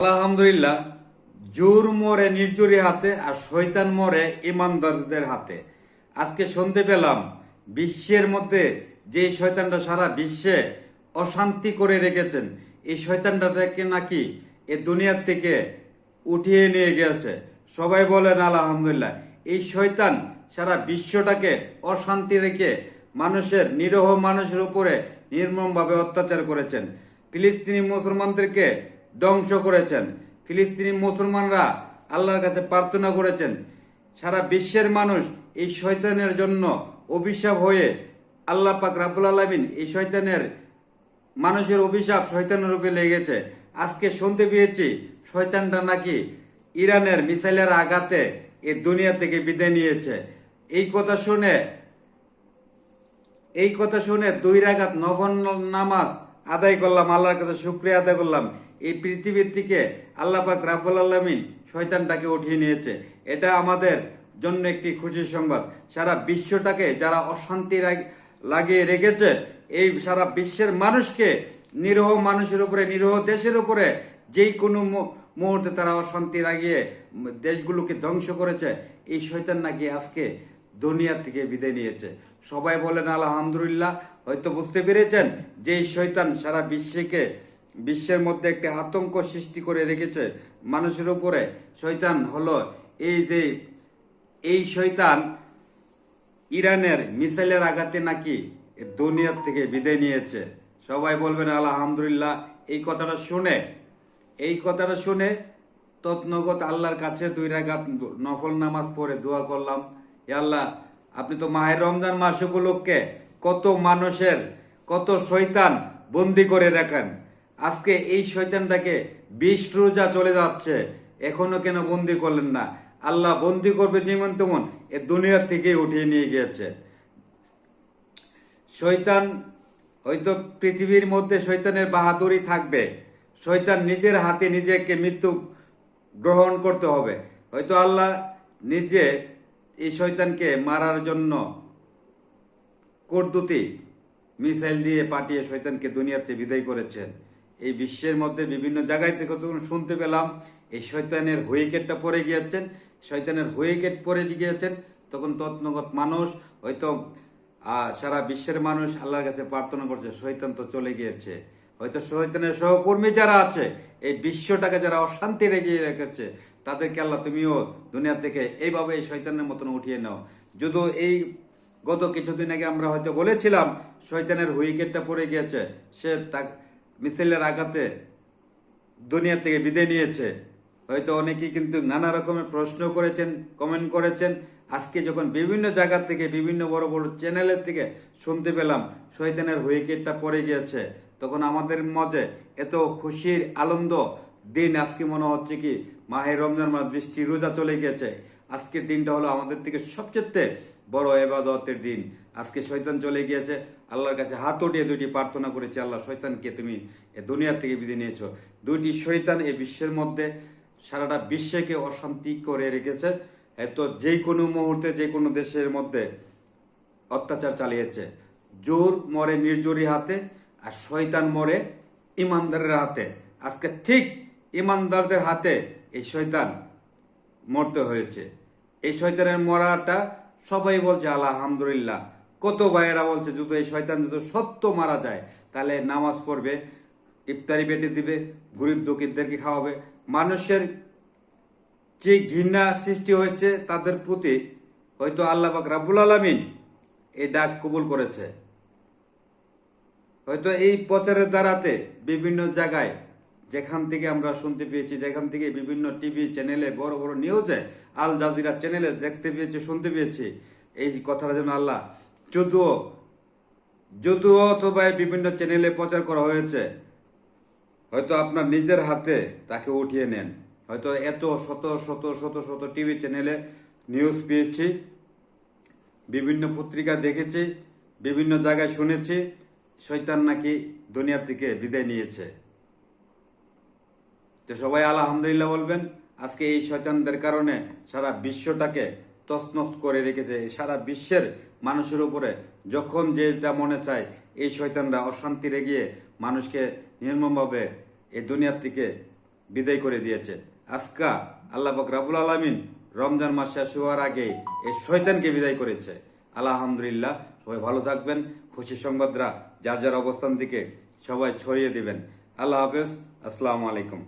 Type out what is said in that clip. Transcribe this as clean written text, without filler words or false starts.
আলহামদুলিল্লাহ। জোর মরে নির্জরি হাতে আর শয়তান মরে ইমানদারদের হাতে। আজকে শুনতে পেলাম বিশ্বের মধ্যে যে শয়তানটা সারা বিশ্বে অশান্তি করে রেখেছেন, এই শয়তানটাকে নাকি এ দুনিয়ার থেকে উঠিয়ে নিয়ে গেছে। সবাই বলেন আলহামদুলিল্লাহ। এই শয়তান সারা বিশ্বটাকে অশান্তি রেখে মানুষের নিরীহ মানুষের উপরে নির্মমভাবে অত্যাচার করেছেন। ফিলিস্তিনি মুসলমানদেরকে ধ্বংস করেছেন। ফিলিস্তিনি মুসলমানরা আল্লাহর কাছে প্রার্থনা করেছেন। সারা বিশ্বের মানুষ এই শয়তানের জন্য অভিশাপ হয়ে আল্লাহ পাক রাব্বুল আলামিন এই শয়তানের মানুষের অভিশাপ শয়তানের রূপে লেগেছে। আজকে শুনতে পেয়েছি শয়তানটা নাকি ইরানের মিসাইলের আঘাতে এই দুনিয়া থেকে বিদায় নিয়েছে। এই কথা শুনে 2 রাকাত নফল নামাজ আদায় করলাম, আল্লাহর কাছে শুকরিয়া আদায় করলাম। এই পৃথিবীর থেকে আল্লাহ পাক রাব্বুল আলামিন শয়তানটাকে উঠিয়ে নিয়েছে। এটা আমাদের জন্য একটি খুশির সংবাদ। সারা বিশ্বটাকে যারা অশান্তি লাগিয়ে রেখেছে, এই সারা বিশ্বের মানুষকে, নিরীহ মানুষের উপরে, নিরীহ দেশের উপরে যেই কোনো মুহূর্তে তারা অশান্তি লাগিয়ে দেশগুলোকে ধ্বংস করেছে, এই শয়তান নাকি আজকে দুনিয়া থেকে বিদায় নিয়েছে। সবাই বলেন আলহামদুলিল্লাহ। হয়তো বুঝতে পেরেছেন যে এই শয়তান সারা বিশ্বের মধ্যে একটা আতঙ্ক সৃষ্টি করে রেখেছে মানুষের উপরে। শয়তান হলো এই শয়তান ইরানের মিসাইলের আঘাতে নাকি দুনিয়ার থেকে বিদায় নিয়েছে। সবাই বলবেন আলহামদুলিল্লাহ। এই কথাটা শুনে তৎনগত আল্লাহর কাছে 2 রাকাত নফল নামাজ পড়ে দোয়া করলাম, হে আল্লাহ, আপনি তো মাহে রমজান মাস উপলক্ষে কত শয়তান বন্দি করে রাখেন। আজকে এই শয়তানটাকে 20 রোজা চলে যাচ্ছে, এখনো কেন বন্দি করলেন না? আল্লাহ বন্দি করবে যেমন তেমন এ দুনিয়ার থেকে উঠিয়ে নিয়ে গিয়েছে। শয়তান হয়তো পৃথিবীর মধ্যে শয়তানের বাহাদুরি থাকবে। শয়তান নিজের হাতে নিজেকে মৃত্যু গ্রহণ করতে হবে। হয়তো আল্লাহ নিজে এই শয়তানকে মারার জন্য কর্দূতি মিসাইল দিয়ে পাঠিয়ে শয়তানকে দুনিয়াতে বিদায় করেছেন। এই বিশ্বের মধ্যে বিভিন্ন জায়গায় থেকে শুনতে পেলাম এই শয়তানের হুইকেটটা পড়ে গিয়েছেন। শয়তানের হুইকেট পড়ে গিয়েছেন, তখন তৎনগত মানুষ হয়তো সারা বিশ্বের মানুষ আল্লাহর কাছে প্রার্থনা করছে, শয়তান তো চলে গিয়েছে। হয়তো শয়তানের সহকর্মী যারা আছে, এই বিশ্বটাকে যারা অশান্তি রেগিয়ে রেখেছে, তাদেরকে আল্লাহ তুমিও দুনিয়া থেকে এইভাবে এই শয়তানের মতন উঠিয়ে নাও। যদিও এই গত কিছুদিন আগে আমরা হয়তো বলেছিলাম শয়তানের হুইকেটটা পড়ে গিয়েছে, সে মিসাইলের আঘাতে দুনিয়া থেকে বিদায় নিয়েছে। হয়তো অনেকেই কিন্তু নানা রকমের প্রশ্ন করেছেন, কমেন্ট করেছেন। আজকে যখন বিভিন্ন জায়গা থেকে, বিভিন্ন বড় বড় চ্যানেলের থেকে শুনতে পেলাম শয়তানের হুইকেটটা পড়ে গিয়েছে, তখন আমাদের মধ্যে এত খুশির আনন্দ দিন। আজকে মনে হচ্ছে কি মাহে রমজান মাস, 20টি রোজা চলে গিয়েছে। আজকের দিনটা হলো আমাদের থেকে সবচেয়ে বড় ইবাদতের দিন। আজকে শয়তান চলে গিয়েছে, আল্লাহর কাছে হাত উঠিয়ে 2টি প্রার্থনা করেছি, আল্লাহ শয়তানকে তুমি এ দুনিয়া থেকে বিদায় নিয়েছো। 2টি শয়তান এই বিশ্বের মধ্যে সারাটা বিশ্বকে অশান্তি করে রেখেছে। তো যে কোনো মুহূর্তে যে কোনো দেশের মধ্যে অত্যাচার চালিয়েছে। জোর মরে নির্জরি হাতে আর শয়তান মরে ইমানদারের হাতে। আজকে ঠিক ইমানদারদের হাতে এই শয়তান মরতে হয়েছে। এই শয়তানের মরাটা সবাই বলছে আলহামদুলিল্লাহ। কত ভাইয়েরা বলছে যদি এই শয়তান যদি সত্য মারা যায়, তাহলে নামাজ পড়বে, ইফতারি পেটে দিবে, গরিব দুঃখীদেরকে খাওয়াবে। মানুষের যে ঘৃণা সৃষ্টি হয়েছে তাদের প্রতি হয়তো আল্লাহ পাক রাব্বুল আলামিন এই ডাক কবুল করেছে। হয়তো এই প্রচারের দ্বারাতে বিভিন্ন জায়গায় যেখান থেকে আমরা শুনতে পেয়েছি, যেখান থেকে বিভিন্ন টিভি চ্যানেলে, বড় বড় নিউজে, আল জাজিরা চ্যানেলে দেখতে পেয়েছি, শুনতে পেয়েছি, এই কথার জন্য আল্লাহ যদিও অথবা বিভিন্ন চ্যানেলে প্রচার করা হয়েছে, হয়তো আপনার নিজের হাতে তাকে উঠিয়ে নেন। হয়তো এত শত টিভি চ্যানেলে নিউজ পেয়েছি, বিভিন্ন পত্রিকা দেখেছি, বিভিন্ন জায়গায় শুনেছি শয়তান নাকি দুনিয়া থেকে বিদায় নিয়েছে। তো সবাই আলহামদুলিল্লাহ বলবেন। আজকে এই শয়তানদের কারণে সারা বিশ্বটাকে তছনছ করে রেখেছে। সারা বিশ্বের মানুষের উপরে যখন যেটা মনে চায় এই শয়তানরা অশান্তি রেগিয়ে মানুষকে নির্মমভাবে এই দুনিয়ার থেকে বিদায় করে দিয়েছে। আজকা আল্লাহ পাক রব্বুল আলামিন রমজান মাস শেষ হওয়ার আগে এই শয়তানকে বিদায় করেছে। আলহামদুলিল্লাহ, সবাই ভালো থাকবেন। খুশি সংবাদরা যার যার অবস্থান থেকে সবাই ছড়িয়ে দিবেন। আল্লাহ হাফেজ, আসসালামু আলাইকুম।